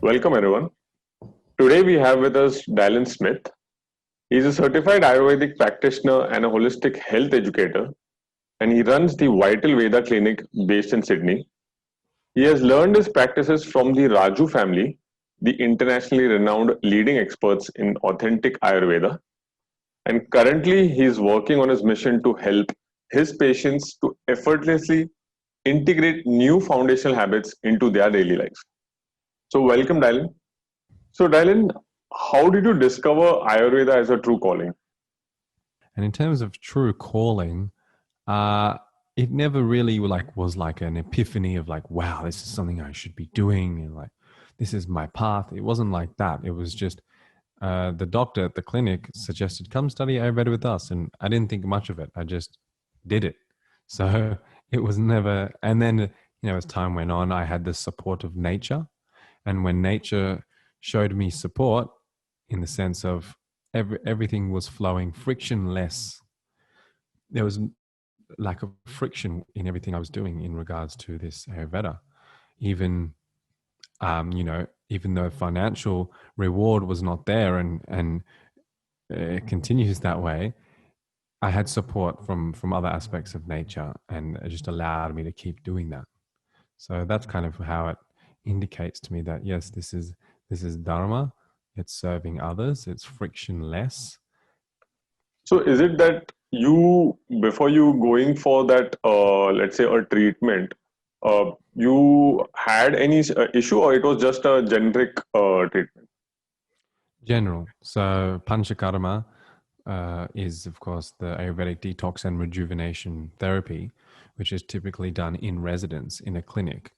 Welcome everyone. Today we have with us Dylan Smith. He's a certified Ayurvedic practitioner and a holistic health educator, and he runs the Vital Veda clinic based in Sydney. He has learned his practices from the Raju family, the internationally renowned leading experts in authentic Ayurveda, and currently he is working on his mission to help his patients to effortlessly integrate new foundational habits into their daily lives. So, welcome, Dylan. So, Dylan, how did you discover Ayurveda as a true calling? And in terms of true calling, uh, it never really was like an epiphany of like, wow, this is something I should be doing, and like, this is my path. It wasn't like that. It was just the doctor at the clinic suggested, come study Ayurveda with us, and I didn't think much of it. I just did it. So it was never. And then as time went on, I had the support of nature, and when nature showed me support, in the sense of everything was flowing frictionless. There was lack of friction in everything I was doing in regards to this Ayurveda. Even even though financial reward was not there, and it continues that way, I had support from other aspects of nature, and it just allowed me to keep doing that. So that's kind of how it indicates to me that yes, this is dharma. It's serving others. It's frictionless. So, is it that you, before you going for that, let's say a treatment, you had any issue, or it was just a generic treatment? General. So panchakarma is, of course, the Ayurvedic detox and rejuvenation therapy, which is typically done in residence in a clinic.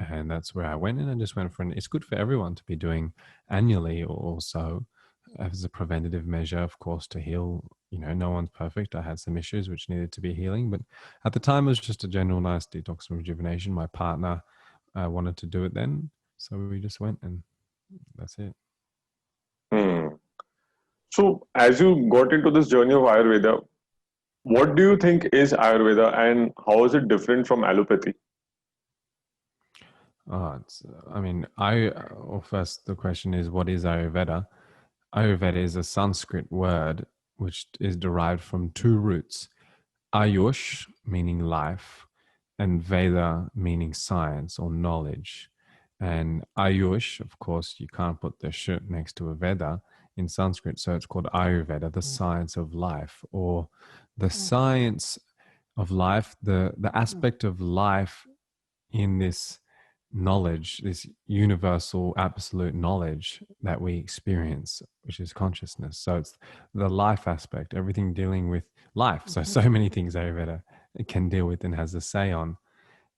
And that's where I went, and I just went for it's good for everyone to be doing annually or so, as a preventative measure, of course, to heal. No one's perfect. I had some issues which needed to be healing, but at the time it was just a general nice detox and rejuvenation. My partner wanted to do it then, so we just went, and that's it. Hmm. So, as you got into this journey of Ayurveda, what do you think is Ayurveda, and how is it different from allopathy? First the question is, what is Ayurveda? Ayurveda is a Sanskrit word which is derived from two roots: Ayush, meaning life, and Veda, meaning science or knowledge. And Ayush, of course, you can't put the sh next to a Veda in Sanskrit, so it's called Ayurveda, the science of life, or the science of life, the aspect of life in this knowledge, this universal absolute knowledge that we experience, which is consciousness. So it's the life aspect, everything dealing with life. So many things Ayurveda can deal with and has a say on.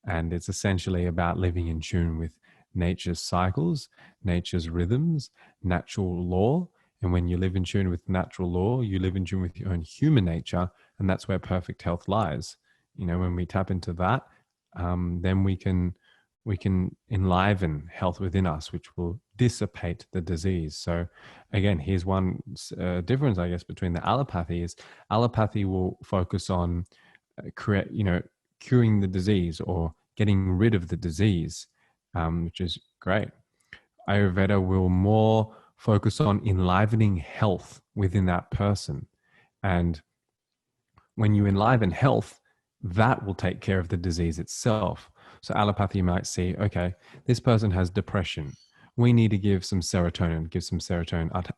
And it's essentially about living in tune with nature's cycles, nature's rhythms, natural law. And when you live in tune with natural law, you live in tune with your own human nature. And that's where perfect health lies. When we tap into that, then we can enliven health within us, which will dissipate the disease. So again, here's one difference, I guess, between the allopathy is allopathy will focus on curing the disease or getting rid of the disease, which is great. Ayurveda will more focus on enlivening health within that person. And when you enliven health, that will take care of the disease itself. So allopathy might see, okay, this person has depression. We need to give some serotonin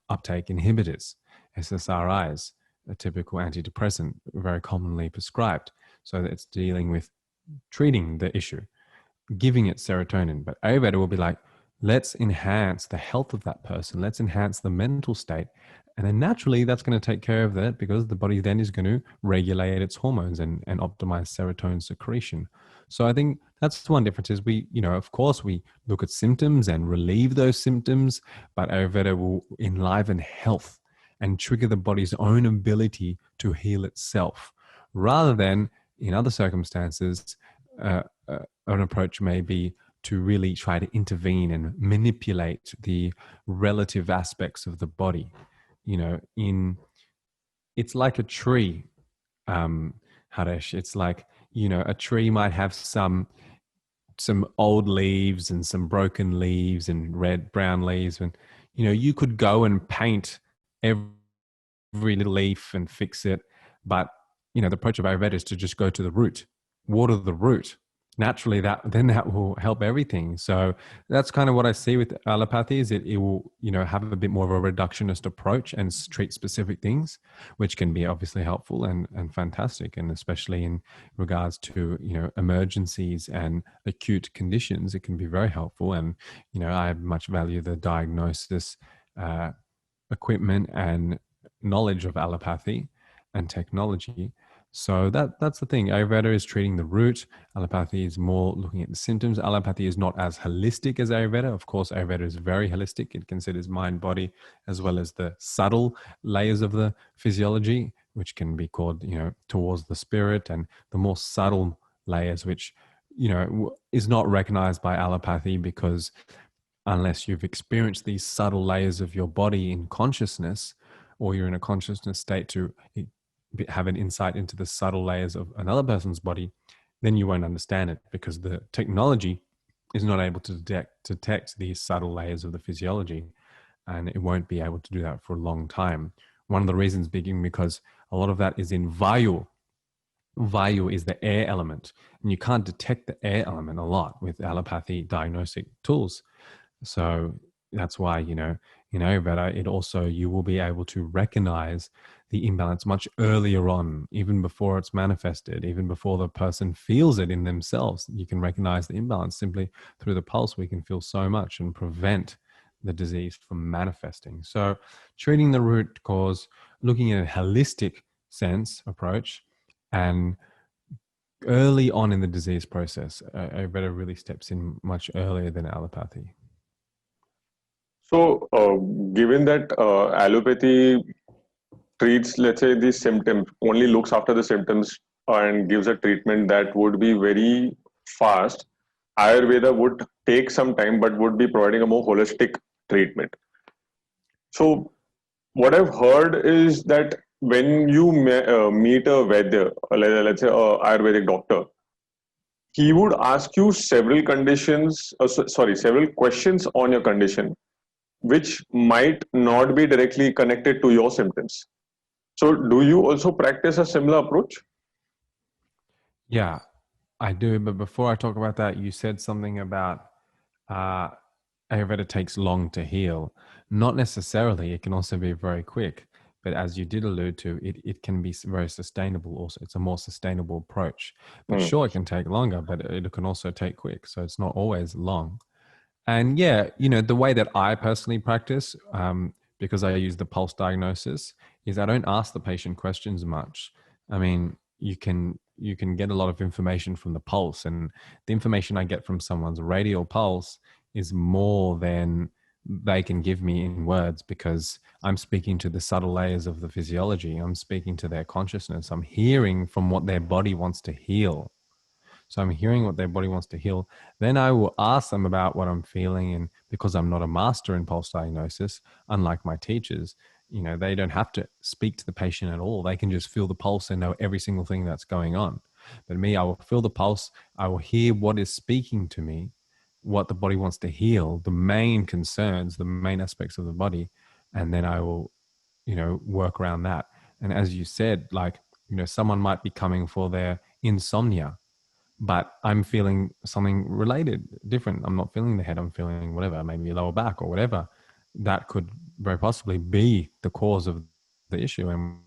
uptake inhibitors, SSRIs, a typical antidepressant, very commonly prescribed. So that it's dealing with treating the issue, giving it serotonin. But Ayurveda will be like, let's enhance the health of that person. Let's enhance the mental state. And then naturally, that's going to take care of that because the body then is going to regulate its hormones and optimize serotonin secretion. So I think that's one difference is of course, we look at symptoms and relieve those symptoms, but Ayurveda will enliven health and trigger the body's own ability to heal itself, rather than in other circumstances, an approach may be to really try to intervene and manipulate the relative aspects of the body. It's like a tree, Haresh. It's like, a tree might have some some old leaves and some broken leaves and red, brown leaves. And, you could go and paint every little leaf and fix it. But, the approach of Ayurveda is to just go to the root, water the root. Naturally, that will help everything. So that's kind of what I see with allopathy is it will, have a bit more of a reductionist approach and treat specific things, which can be obviously helpful and fantastic. And especially in regards to, emergencies and acute conditions, it can be very helpful. And, I much value the diagnosis, equipment and knowledge of allopathy and technology. So that's the thing. Ayurveda is treating the root. Allopathy is more looking at the symptoms. Allopathy is not as holistic as Ayurveda. Of course, Ayurveda is very holistic. It considers mind, body, as well as the subtle layers of the physiology, which can be called, towards the spirit, and the more subtle layers, which, is not recognized by allopathy because unless you've experienced these subtle layers of your body in consciousness, or you're in a consciousness state to have an insight into the subtle layers of another person's body, then you won't understand it because the technology is not able to detect these subtle layers of the physiology, and it won't be able to do that for a long time. One of the reasons being because a lot of that is in Vayu. Vayu is the air element, and you can't detect the air element a lot with allopathy diagnostic tools. So that's why, in Ayurveda, it also, you will be able to recognize the imbalance much earlier on, even before it's manifested, even before the person feels it in themselves. You can recognize the imbalance simply through the pulse. We can feel so much and prevent the disease from manifesting. So treating the root cause, looking at a holistic sense approach, and early on in the disease process, Ayurveda really steps in much earlier than allopathy. So, given that allopathy treats, let's say, the symptoms, only looks after the symptoms and gives a treatment that would be very fast, Ayurveda would take some time but would be providing a more holistic treatment. So, what I've heard is that when you meet a Vaidya, let's say a Ayurvedic doctor, he would ask you several conditions, several questions on your condition, which might not be directly connected to your symptoms. So, do you also practice a similar approach? Yeah, I do. But before I talk about that, you said something about uh, Ayurveda takes long to heal. Not necessarily. It can also be very quick. But as you did allude to, it can be very sustainable also. It's a more sustainable approach. But Hmm. sure, it can take longer, but it can also take quick. So it's not always long. And yeah, the way that I personally practice, because I use the pulse diagnosis, is I don't ask the patient questions much. I mean, you can get a lot of information from the pulse, and the information I get from someone's radial pulse is more than they can give me in words, because I'm speaking to the subtle layers of the physiology. I'm speaking to their consciousness. I'm hearing from what their body wants to heal. So I'm hearing what their body wants to heal. Then I will ask them about what I'm feeling. And because I'm not a master in pulse diagnosis, unlike my teachers, they don't have to speak to the patient at all. They can just feel the pulse and know every single thing that's going on. But me, I will feel the pulse. I will hear what is speaking to me, what the body wants to heal, the main concerns, the main aspects of the body. And then I will, work around that. And as you said, like, someone might be coming for their insomnia, but I'm feeling something related, different. I'm not feeling the head. I'm feeling whatever, maybe lower back or whatever. That could very possibly be the cause of the issue. And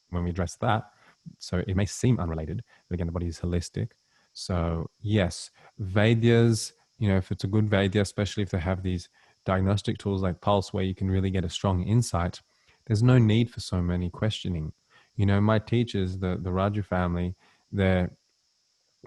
when we address that, so it may seem unrelated, but again, the body is holistic. So yes, Vaidyas, if it's a good Vaidya, especially if they have these diagnostic tools like Pulse, where you can really get a strong insight, there's no need for so many questioning. My teachers, the Raju family, they're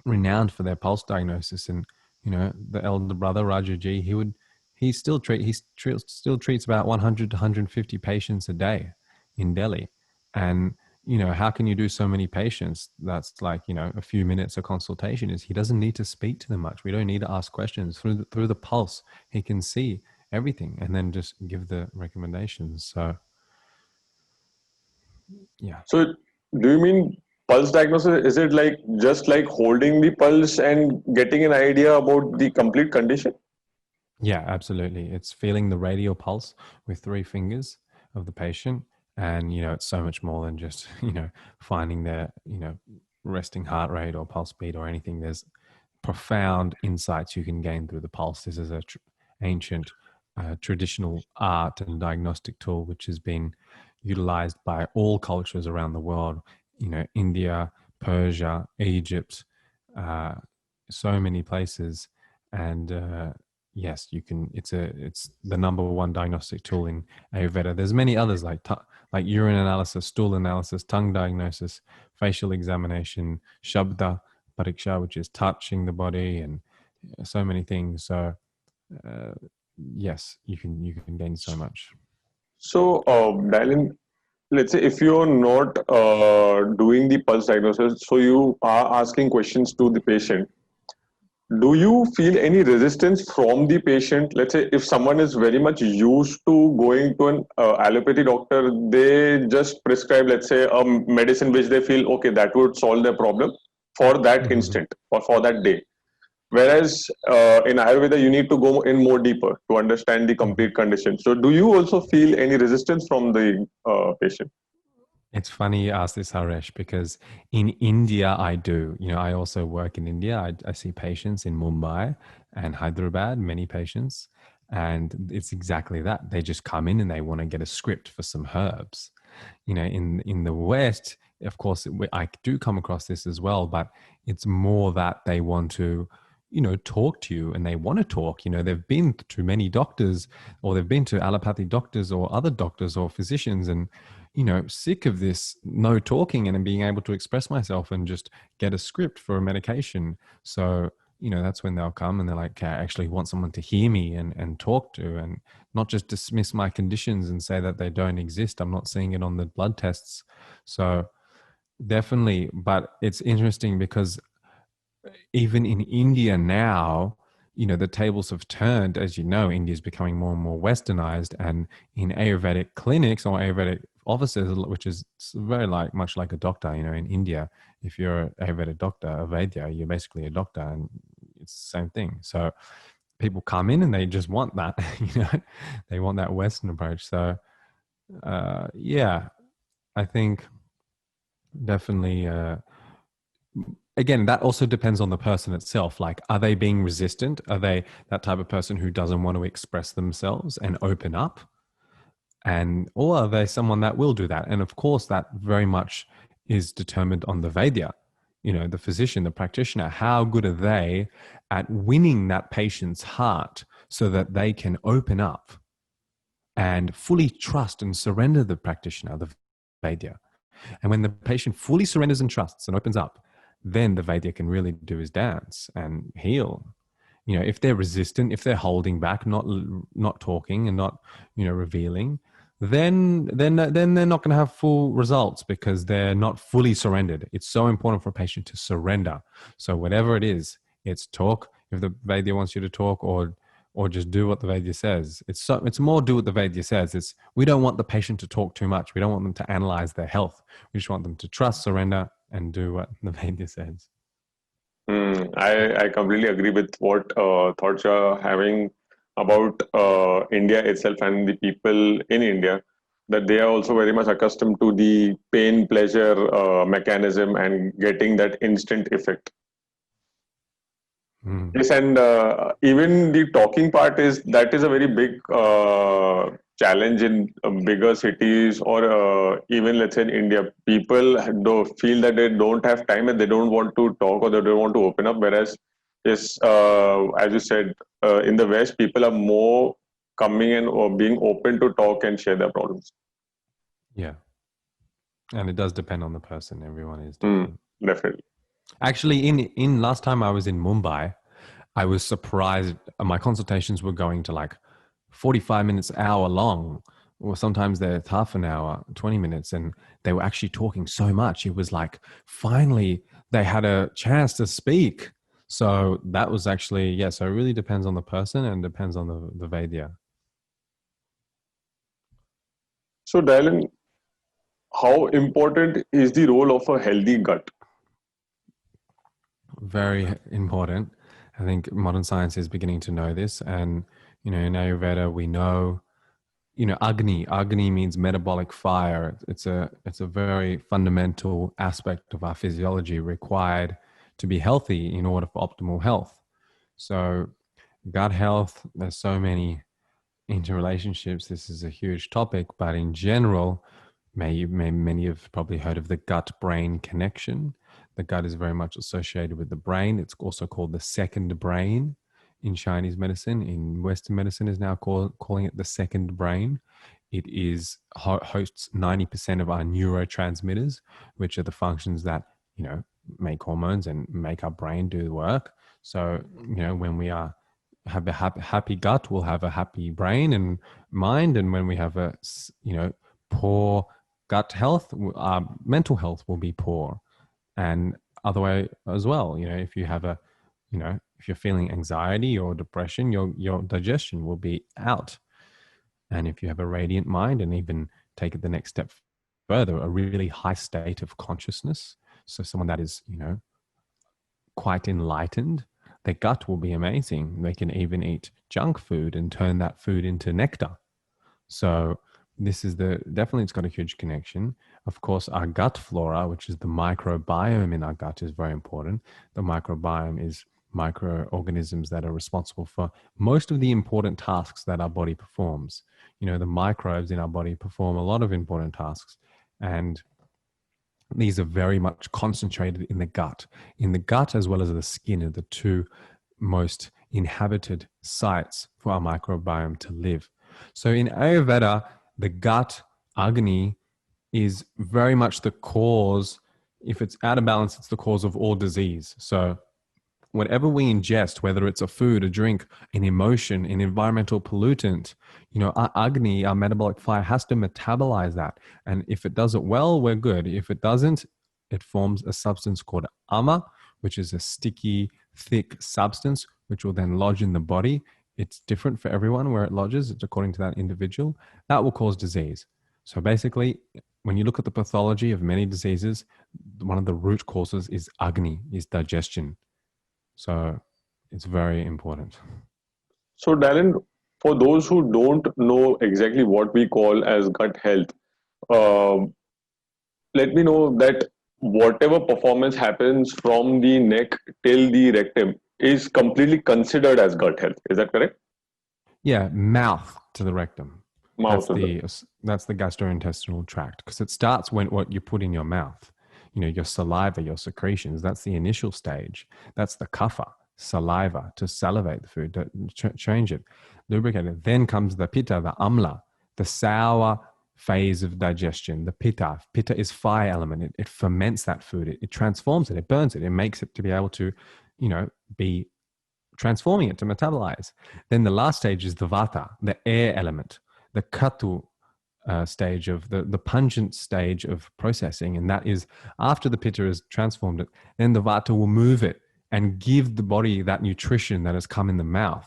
renowned for their pulse diagnosis, and the elder brother Rajaji, he still treats about 100 to 150 patients a day in Delhi. And how can you do so many patients? That's like a few minutes a consultation. Is he doesn't need to speak to them much. We don't need to ask questions. Through the pulse he can see everything and then just give the recommendations. So yeah. So, do you mean pulse diagnosis, is it like just like holding the pulse and getting an idea about the complete condition? Yeah, absolutely. It's feeling the radial pulse with 3 fingers of the patient. And, it's so much more than just, finding their, resting heart rate or pulse speed or anything. There's profound insights you can gain through the pulse. This is a ancient traditional art and diagnostic tool which has been utilized by all cultures around the world. India, Persia, Egypt, uh, so many places, and yes, you can. It's the number one diagnostic tool in Ayurveda. There's many others like urine analysis, stool analysis, tongue diagnosis, facial examination, shabda pariksha, which is touching the body, and so many things. So uh, yes, you can gain so much. So, Dylan, let's say if you're not doing the pulse diagnosis, so you are asking questions to the patient, do you feel any resistance from the patient? Let's say if someone is very much used to going to an allopathy doctor, they just prescribe, let's say, a medicine which they feel, okay, that would solve their problem for that Mhm. instant or for that day. Whereas in Ayurveda, you need to go in more deeper to understand the Mhm. complete condition. So, do you also feel any resistance from the patient? It's funny you ask this, Haresh, because in India, I do. I also work in India. I see patients in Mumbai and Hyderabad, many patients. And it's exactly that. They just come in and they want to get a script for some herbs. In the West, of course, I do come across this as well, but it's more that they want to, talk to you, and they want to talk. They've been to many doctors, or they've been to allopathy doctors or other doctors or physicians, and sick of this no talking and being able to express myself and just get a script for a medication. So that's when they'll come and they're like, okay, I actually want someone to hear me and talk to, and not just dismiss my conditions and say that they don't exist. I'm not seeing it on the blood tests. So definitely, but it's interesting because even in India now, the tables have turned. As you know, India is becoming more and more westernized, and in Ayurvedic clinics or Ayurvedic offices, which is very much like a doctor. In India, if you're an Ayurvedic doctor, a Vaidya, you're basically a doctor, and it's the same thing. So people come in and they just want that, they want that Western approach. So yeah, I think definitely. Again, that also depends on the person itself. Like, are they being resistant? Are they that type of person who doesn't want to express themselves and open up? Or are they someone that will do that? And of course, that very much is determined on the Vaidya, the physician, the practitioner. How good are they at winning that patient's heart so that they can open up and fully trust and surrender the practitioner, the Vaidya? And when the patient fully surrenders and trusts and opens up, then the Vaidya can really do his dance and heal. If they're resistant, if they're holding back, not talking and not revealing, then they're not going to have full results because they're not fully surrendered. It's so important for a patient to surrender. So whatever it is, it's talk if the Vaidya wants you to talk, or just do what the Vaidya says. It's more do what the Vaidya says. We don't want the patient to talk too much. We don't want them to analyze their health. We just want them to trust, surrender, and do what the Vaidya says. I completely agree with what thoughts you're having about India itself and the people in India, that they are also very much accustomed to the pain pleasure mechanism and getting that instant effect. Mm. Yes, and even the talking part is a very big challenge in bigger cities, or even let's say in India. People do feel that they don't have time and they don't want to talk, or they don't want to open up. Whereas, yes, as you said, in the West, people are more coming in or being open to talk and share their problems. Yeah. And it does depend on the person. Everyone is Mm, different. definitely. Actually, in last time I was in Mumbai, I was surprised. My consultations were going to like 45 minutes, hour long, or sometimes they're half an hour, 20 minutes, and they were actually talking so much. It was like finally they had a chance to speak. So that was actually, yeah. So it really depends on the person and depends on the Vaidya. So, Dylan, how important is the role of a healthy gut? Very important. I think modern science is beginning to know this. And, in Ayurveda, we know, Agni means metabolic fire. It's a very fundamental aspect of our physiology required to be healthy in order for optimal health. So gut health, there's so many interrelationships. This is a huge topic, but in general, many have probably heard of the gut-brain connection. The gut is very much associated with the brain. It's also called the second brain in Chinese medicine. In Western medicine, is now calling it the second brain. It hosts 90% of our neurotransmitters, which are the functions that make hormones and make our brain do the work. So when we have a happy gut, we'll have a happy brain and mind. And when we have a poor gut health, our mental health will be poor, and other way as well. If you have if you're feeling anxiety or depression, your digestion will be out. And if you have a radiant mind, and even take it the next step further, a really high state of consciousness, so someone that is quite enlightened, their gut will be amazing. They can even eat junk food and turn that food into nectar. So this is definitely, it's got a huge connection. Of course, our gut flora, which is the microbiome in our gut, is very important. The microbiome is microorganisms that are responsible for most of the important tasks that our body performs. The microbes in our body perform a lot of important tasks, and these are very much concentrated in the gut. In the gut as well as the skin are the two most inhabited sites for our microbiome to live. So in Ayurveda, the gut, Agni, is very much the cause. If it's out of balance, it's the cause of all disease. So whatever we ingest, whether it's a food, a drink, an emotion, an environmental pollutant, our Agni, our metabolic fire, has to metabolize that. And if it does it well, we're good. If it doesn't, it forms a substance called ama, which is a sticky, thick substance, which will then lodge in the body. It's different for everyone where it lodges. It's according to that individual. That will cause disease. So basically, when you look at the pathology of many diseases, one of the root causes is Agni, is digestion. So it's very important. So, Dylan, for those who don't know exactly what we call as gut health, um, let me know that whatever performance happens from the neck till the rectum is completely considered as gut health. Is that correct? Yeah, mouth to the rectum. Mouth That's to the the gastrointestinal tract, because it starts when what you put in your mouth. Your saliva, your secretions. That's the initial stage. That's the kapha, saliva, to salivate the food, to change it, lubricate it. Then comes the pitta, the amla, the sour phase of digestion. The pitta. Pitta is fire element. It ferments that food. It transforms it. It burns it. It makes it to be able to, be transforming it to metabolize. Then the last stage is the vata, the air element, the katu stage of the pungent stage of processing. And that is after the pitta has transformed it, then the vata will move it and give the body that nutrition that has come in the mouth.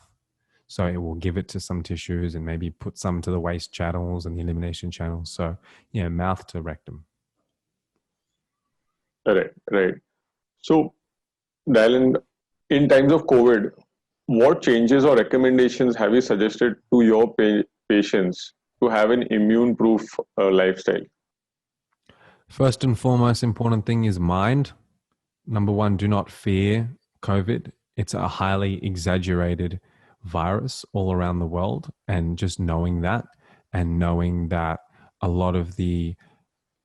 So it will give it to some tissues and maybe put some to the waste channels and the elimination channels. So mouth to rectum. right, right. So, Dylan, in times of COVID, what changes or recommendations have you suggested to your patients to have an immune-proof lifestyle? First and foremost important thing is mind. Number one, do not fear COVID. It's a highly exaggerated virus all around the world. And just knowing that, and knowing that a lot of the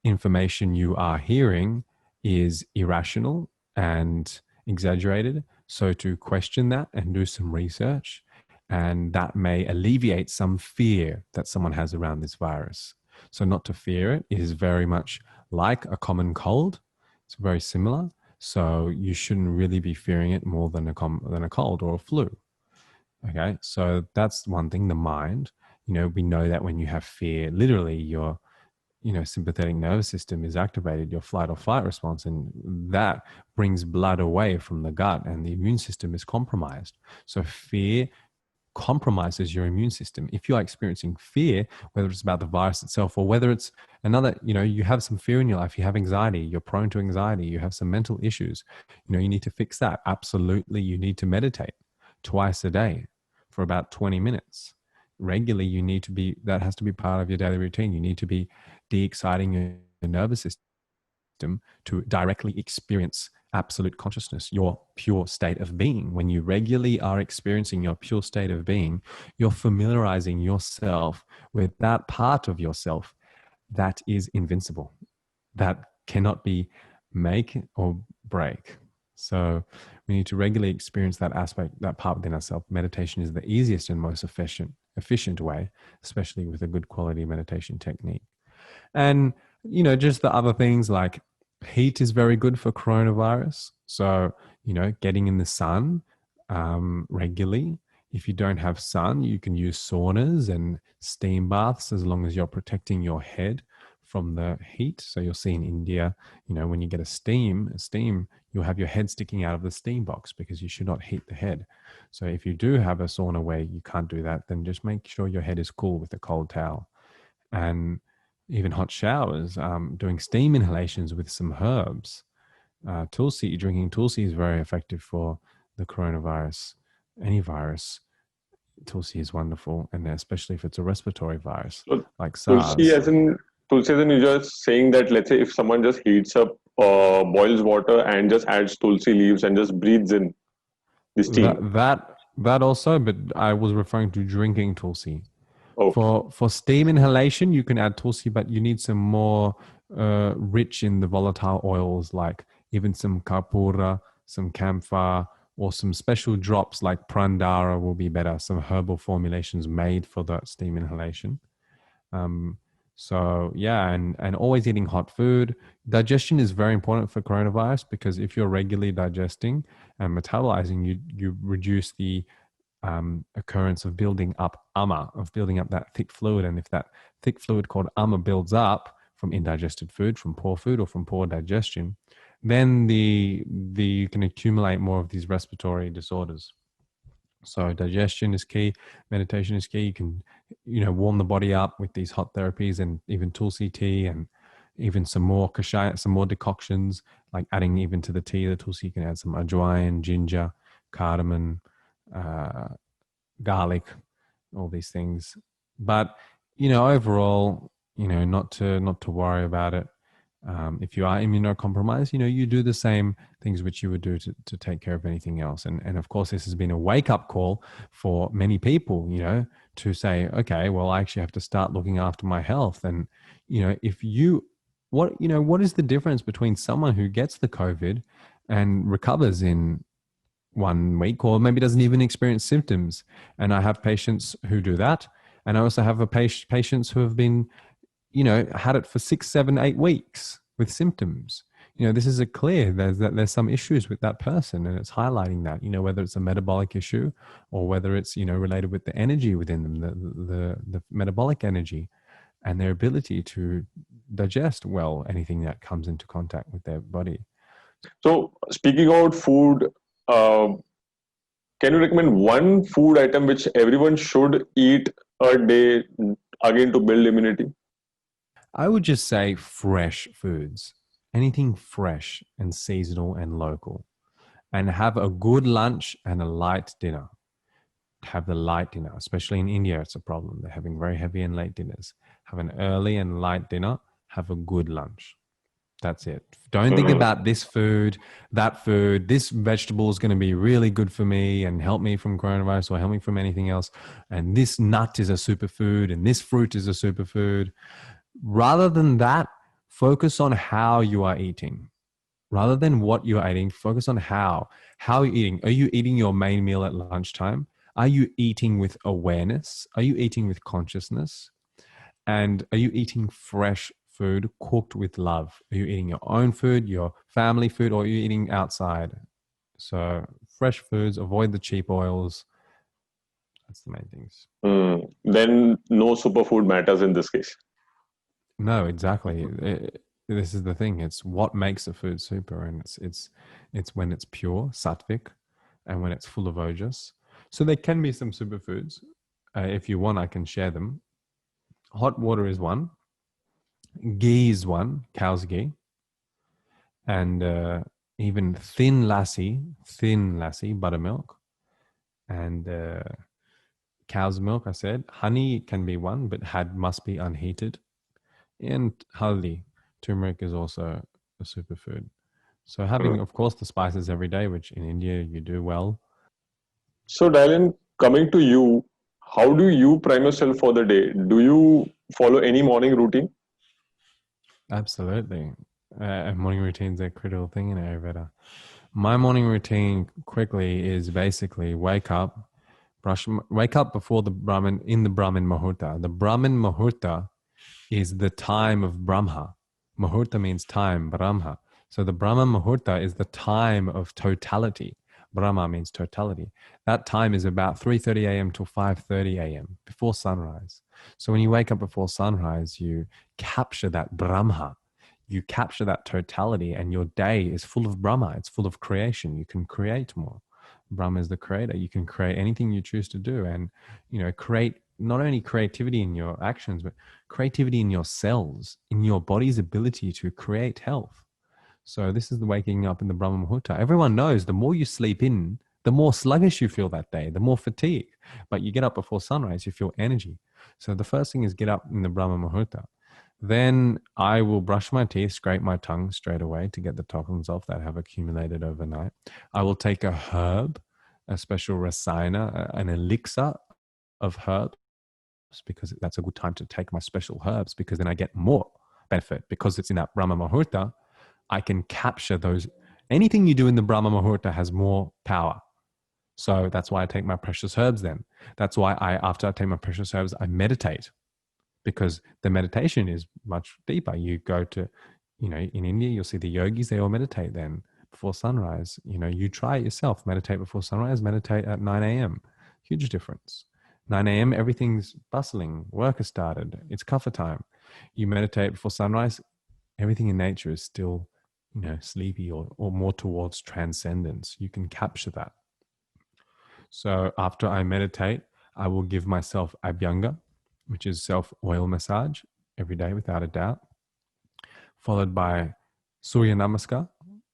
information you are hearing is irrational and exaggerated. So to question that and do some research, and that may alleviate some fear that someone has around this virus. So not to fear it is very much like a common cold. It's very similar. So you shouldn't really be fearing it more than a cold or a flu. Okay, so that's one thing. The mind. We know that when you have fear, literally your sympathetic nervous system is activated, your flight or fight response, and that brings blood away from the gut, and the immune system is compromised. So fear compromises your immune system. If you are experiencing fear, whether it's about the virus itself or whether it's another, you have some fear in your life, you have anxiety, you're prone to anxiety, you have some mental issues, you need to fix that. Absolutely, you need to meditate twice a day for about 20 minutes. Regularly, that has to be part of your daily routine. You need to be de-exciting your nervous system to directly experience absolute consciousness, your pure state of being. When you regularly are experiencing your pure state of being, you're familiarizing yourself with that part of yourself that is invincible, that cannot be make or break. So we need to regularly experience that aspect, that part within ourselves. Meditation is the easiest and most efficient way, especially with a good quality meditation technique. And, just the other things like heat is very good for coronavirus. So, getting in the sun regularly. If you don't have sun, you can use saunas and steam baths as long as you're protecting your head from the heat. So you'll see in India, when you get a steam, you'll have your head sticking out of the steam box because you should not heat the head. So if you do have a sauna where you can't do that, then just make sure your head is cool with a cold towel. And even hot showers, doing steam inhalations with some herbs. Drinking tulsi is very effective for the coronavirus. Any virus, tulsi is wonderful, and especially if it's a respiratory virus So like Tulsi SARS. as in Tulsi as in you're just saying that, let's say if someone just heats up boils water and just adds Tulsi leaves and just breathes in the steam. That also, but I was referring to drinking tulsi. Okay. For steam inhalation, you can add tulsi, but you need some more rich in the volatile oils, like even some kapura, some camphor, or some special drops like prandara will be better. Some herbal formulations made for the steam inhalation. Um, so yeah, and always eating hot food. Digestion is very important for coronavirus because if you're regularly digesting and metabolizing, you reduce the occurrence of building up of building up that thick fluid. And if that thick fluid called ama builds up from indigested food, from poor food, or from poor digestion, then you can accumulate more of these respiratory disorders. So digestion is key, meditation is key. You can, warm the body up with these hot therapies and even tulsi tea and even some more kashaya, some more decoctions, like adding even to the tea, the tulsi, you can add some ajwain, ginger, cardamom, uh, garlic, all these things. But overall, not to worry about it. If you are immunocompromised, you do the same things which you would do to take care of anything else. And of course, this has been a wake up call for many people, to say, okay, well, I actually have to start looking after my health. And, what is the difference between someone who gets the COVID and recovers in 1 week, or maybe doesn't even experience symptoms? And I have patients who do that. And I also have patients who have been, had it for 6, 7, 8 weeks with symptoms. This is there's some issues with that person, and it's highlighting that, whether it's a metabolic issue or whether it's, related with the energy within them, the metabolic energy and their ability to digest well anything that comes into contact with their body. So speaking about food, uh, can you recommend one food item which everyone should eat a day again to build immunity? I would just say fresh foods, anything fresh and seasonal and local, and have a good lunch and a light dinner. Have the light dinner, especially in India, it's a problem. They're having very heavy and late dinners. Have an early and light dinner, have a good lunch. That's it. Don't think Mm. about this food, that food. This vegetable is going to be really good for me and help me from coronavirus or help me from anything else. And this nut is a superfood and this fruit is a superfood. Rather than that, focus on how you are eating. Rather than what you're eating, focus on how. How are you eating? Are you eating your main meal at lunchtime? Are you eating with awareness? Are you eating with consciousness? And are you eating fresh food cooked with love? Are you eating your own food, your family food, or are you eating outside? So fresh foods, avoid the cheap oils. That's the main things. Then no superfood matters in this case. No, exactly. This is the thing. It's what makes a food super, and it's when it's pure, sattvic, and when it's full of ojas. So there can be some superfoods. If you want, I can share them. Hot water is one. Ghee is one, cow's ghee. And even thin lassi, buttermilk. And cow's milk, I said. Honey can be one, but must be unheated. And haldi, turmeric, is also a superfood. So having, of course, the spices every day, which in India you do well. So, Dylan, coming to you, how do you prime yourself for the day? Do you follow any morning routine? Absolutely. Morning routine's a critical thing in Ayurveda. My morning routine quickly is basically wake up before the Brahmin, in the Brahmin Muhurtha. The Brahmin Muhurtha is the time of Brahma. Muhurta means time, Brahma. So the Brahma Muhurta is the time of totality. Brahma means totality. That time is about 3:30 a.m. till 5:30 a.m. before sunrise. So when you wake up before sunrise, you capture that Brahma. You capture that totality, and your day is full of Brahma. It's full of creation. You can create more. Brahma is the creator. You can create anything you choose to do, and create not only creativity in your actions, but creativity in your cells, in your body's ability to create health. So this is the waking up in the Brahma Muhurta. Everyone knows the more you sleep in, the more sluggish you feel that day, the more fatigue. But you get up before sunrise, you feel energy. So the first thing is get up in the Brahma Muhurta. Then I will brush my teeth, scrape my tongue straight away to get the toxins off that have accumulated overnight. I will take a herb, a special rasayana, an elixir of herbs, because that's a good time to take my special herbs, because then I get more benefit. Because it's in that Brahma Muhurta, I can capture those. Anything you do in the Brahma Muhurta has more power. So that's why I take my precious herbs then. That's why after I take my precious herbs, I meditate, because the meditation is much deeper. You go to, in India, you'll see the yogis, they all meditate then before sunrise. You try it yourself, meditate before sunrise, meditate at 9 a.m. Huge difference. 9 a.m., everything's bustling, work has started, it's kapha time. You meditate before sunrise, everything in nature is still, sleepy or more towards transcendence. You can capture that. So after I meditate, I will give myself abhyanga, which is self-oil massage every day without a doubt, followed by Surya Namaskar,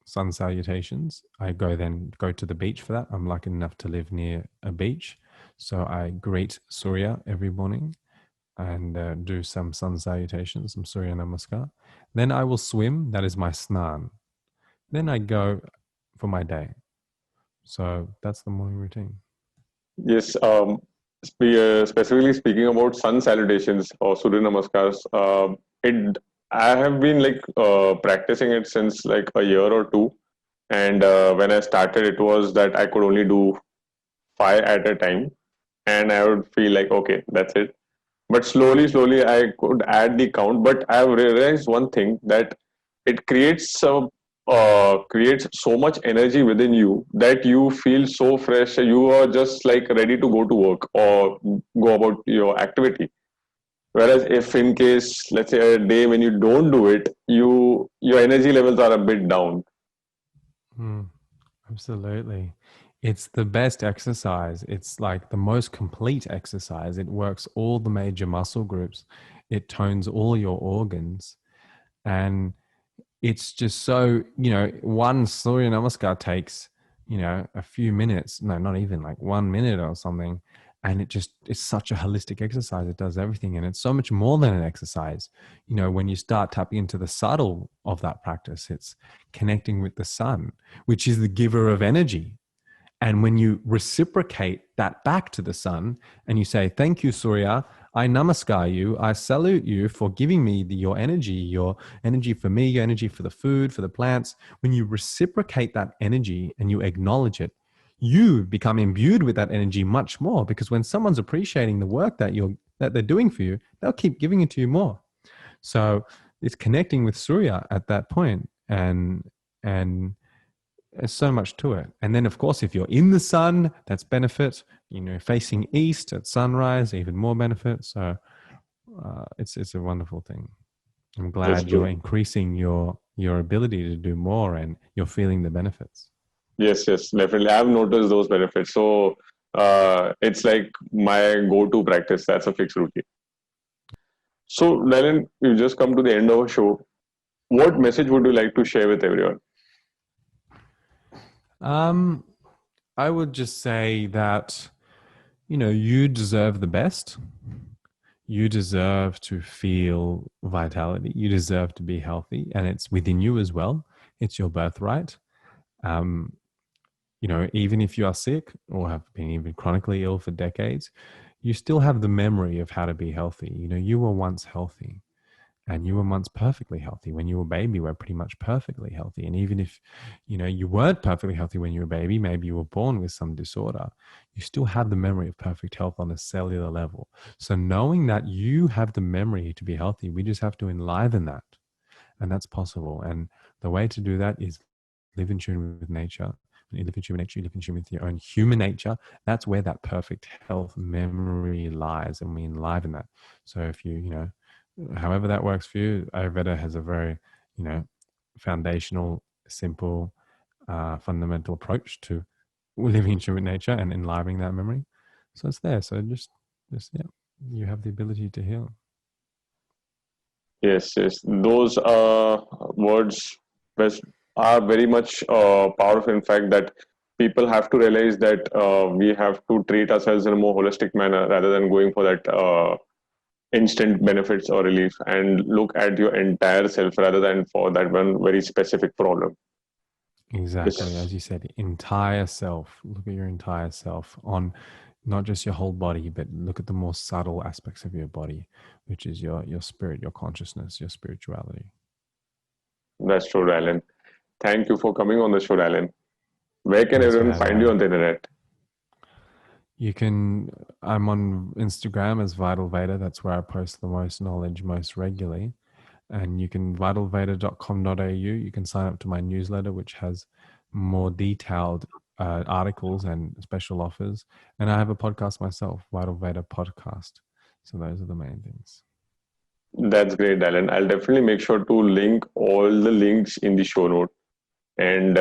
sun salutations. I go to the beach for that. I'm lucky enough to live near a beach. So I greet Surya every morning and do some sun salutations, some Surya Namaskar. Then I will swim. That is my snan. Then I go for my day. So that's the morning routine. Yes, specifically speaking about sun salutations or Surya Namaskars, it I have been like practicing it since like a year or two, and when I started, it was that I could only do five at a time, and I would feel like okay, that's it. But slowly, I could add the count. But I've realized one thing, that it creates so much energy within you that you feel so fresh. You are just like ready to go to work or go about your activity. Whereas if in case, let's say a day when you don't do it, your energy levels are a bit down. Mm, absolutely. It's the best exercise. It's like the most complete exercise. It works all the major muscle groups. It tones all your organs. And it's just so, one Surya Namaskar takes, a few minutes, no, not even like 1 minute or something. And it's such a holistic exercise. It does everything. And it's so much more than an exercise. When you start tapping into the subtle of that practice, it's connecting with the sun, which is the giver of energy. And when you reciprocate that back to the sun and you say, thank you, Surya, I namaskar you, I salute you for giving me your energy for me, your energy for the food, for the plants. When you reciprocate that energy and you acknowledge it, you become imbued with that energy much more, because when someone's appreciating the work that they're doing for you, they'll keep giving it to you more. So it's connecting with Surya at that point, and there's so much to it. And then, of course, if you're in the sun, that's benefit. Facing east at sunrise, even more benefit. So it's a wonderful thing. I'm That's glad you're true. increasing your ability to do more, and you're feeling the benefits. Yes, definitely. I've noticed those benefits. So It's like my go-to practice. That's a fixed routine. So, Dylan, you just come to the end of our show. What message would you like to share with everyone? Um, I would just say that, you deserve the best. You deserve to feel vitality. You deserve to be healthy, and it's within you as well. It's your birthright. Um, even if you are sick or have been even chronically ill for decades, you still have the memory of how to be healthy. You were once healthy. And you were once perfectly healthy. When you were a baby, you were pretty much perfectly healthy. And even if, you weren't perfectly healthy when you were a baby, maybe you were born with some disorder, you still have the memory of perfect health on a cellular level. So knowing that you have the memory to be healthy, we just have to enliven that. And that's possible. And the way to do that is live in tune with nature. When you live in tune with nature, you live in tune with your own human nature. That's where that perfect health memory lies. And we enliven that. So if however that works for you, Ayurveda has a very, you know, foundational, simple, fundamental approach to living in tune with nature and enlivening that memory. So it's there. So just yeah, you have the ability to heal. Yes, yes. Those words was- are very much powerful. In fact, that people have to realize that we have to treat ourselves in a more holistic manner rather than going for that instant benefits or relief, and look at your entire self rather than for that one very specific problem. Exactly. This As you said, entire self. Look at your entire self on not just your whole body, but look at the more subtle aspects of your body, which is your spirit, your consciousness, your spirituality. that's true, Alan. Thank you for coming on the show, Alan. Where can Thanks for everyone having find you me. on the internet? I'm on Instagram as Vital Veda. That's where I post the most knowledge most regularly. And you can vitalveda.com.au. You can sign up to my newsletter, which has more detailed articles and special offers. And I have a podcast myself, Vital Veda Podcast. So those are the main things. That's great, Alan. I'll definitely make sure to link all the links in the show note. And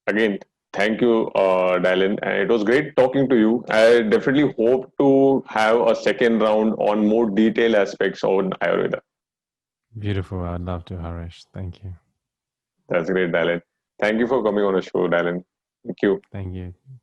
again, thank you, Dylan. And it was great talking to you. I definitely hope to have a second round on more detailed aspects on Ayurveda. Beautiful. I'd love to, Harish. Thank you. That's great, Dylan. Thank you for coming on the show, Dylan. Thank you. Thank you.